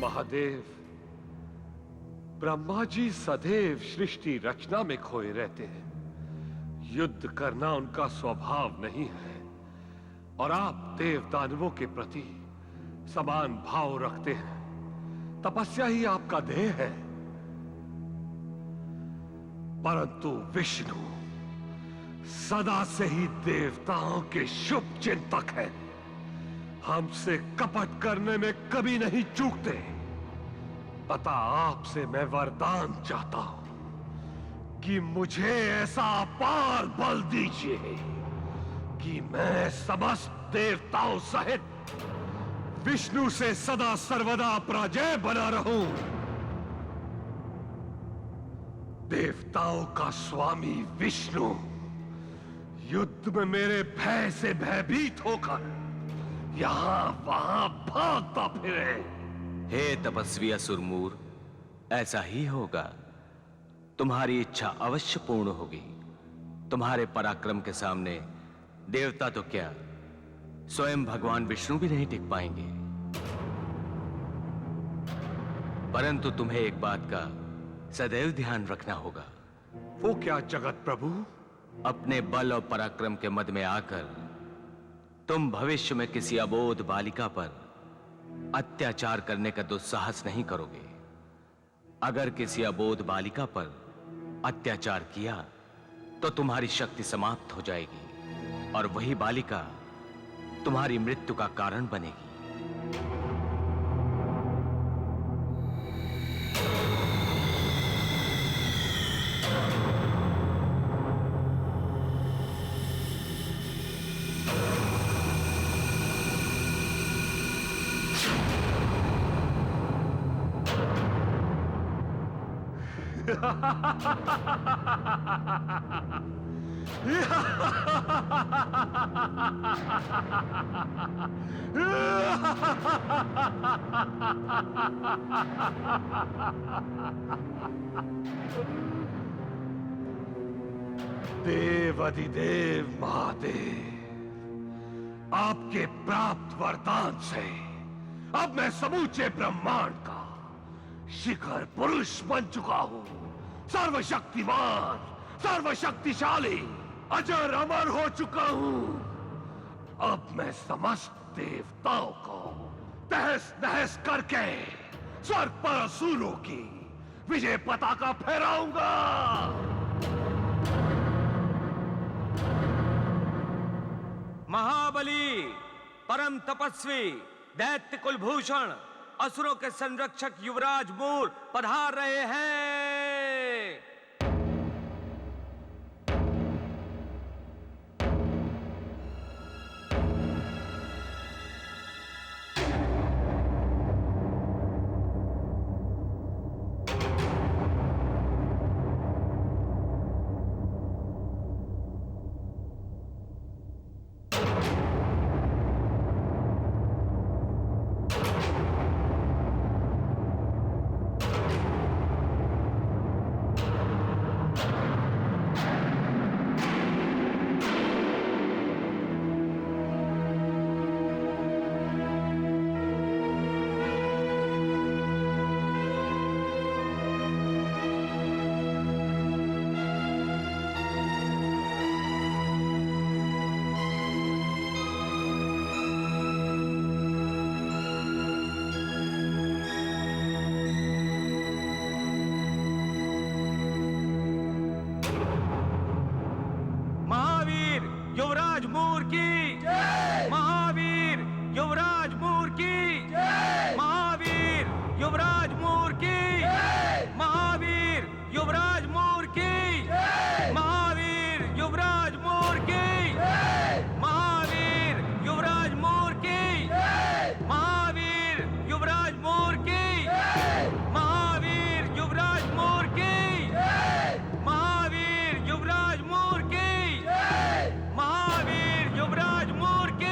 महादेव, ब्रह्मा जी सदैव सृष्टि रचना में खोए रहते हैं। युद्ध करना उनका स्वभाव नहीं है और आप देव दानवों के प्रति समान भाव रखते हैं। तपस्या ही आपका ध्येय है। परंतु विष्णु सदा से ही देवताओं के शुभ चिंतक हैं। हमसे कपट करने में कभी नहीं चूकते। अतः आपसे मैं वरदान चाहता हूं कि मुझे ऐसा अपार बल दीजिए कि मैं समस्त देवताओं सहित विष्णु से सदा सर्वदा पराजय बना रहूं। देवताओं का स्वामी विष्णु युद्ध में मेरे भय से भयभीत होकर यहां वहां भागता फिरे। हे तपस्वी असुरमूर, ऐसा ही होगा। तुम्हारी इच्छा अवश्य पूर्ण होगी। तुम्हारे पराक्रम के सामने देवता तो क्या, स्वयं भगवान विष्णु भी नहीं टिक पाएंगे। परंतु तुम्हें एक बात का सदैव ध्यान रखना होगा। वो क्या जगत प्रभु? अपने बल और पराक्रम के मद में आकर तुम भविष्य में किसी अबोध बालिका पर अत्याचार करने का दुस्साहस नहीं करोगे। अगर किसी अबोध बालिका पर अत्याचार किया तो तुम्हारी शक्ति समाप्त हो जाएगी और वही बालिका तुम्हारी मृत्यु का कारण बनेगी। देव अधिदेव महादेव, आपके प्राप्त वरदान से अब मैं समूचे ब्रह्मांड का शिखर पुरुष बन चुका हूं। सर्वशक्तिमान, सर्वशक्तिशाली, अजर अमर हो चुका हूं। अब मैं समस्त देवताओं को तहस नहस करके स्वर्ग पर असुरों की विजय पताका फहराऊंगा। महाबली, परम तपस्वी, दैत्य कुलभूषण, असुरों के संरक्षक युवराज मूर पधार रहे हैं। युवराज मूर की जय। महावीर युवराज मूर की जय। महावीर युवराज मूर की जय। महावीर युवराज मूर की जय। महावीर युवराज मूर की जय। महावीर युवराज मूर की जय। महावीर युवराज मूर की जय। महावीर युवराज मूर की जय। महावीर युवराज मूर की जय। महावीर युवराज मूर की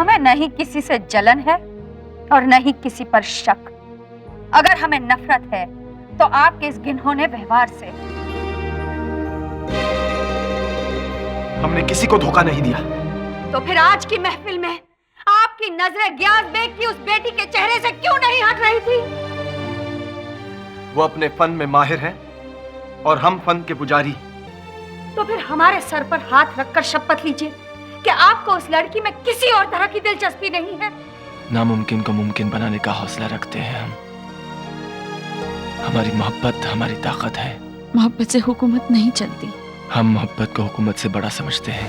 हमें न ही किसी से जलन है और न ही किसी पर शक। अगर हमें नफरत है तो आपके इस घिनौने व्यवहार से। हमने किसी को धोखा नहीं दिया। तो फिर आज की महफिल में आपकी नजरें गियास बेग की उस बेटी के चेहरे से क्यों नहीं हट रही थी? वो अपने फन में माहिर है और हम फन के पुजारी। तो फिर हमारे सर पर हाथ रखकर शपथ लीजिए कि आपको उस लड़की में किसी और तरह की दिलचस्पी नहीं है। नामुमकिन को मुमकिन बनाने का हौसला रखते हैं हम। हमारी मोहब्बत हमारी ताकत है। मोहब्बत से हुकूमत नहीं चलती। हम मोहब्बत को हुकूमत से बड़ा समझते हैं।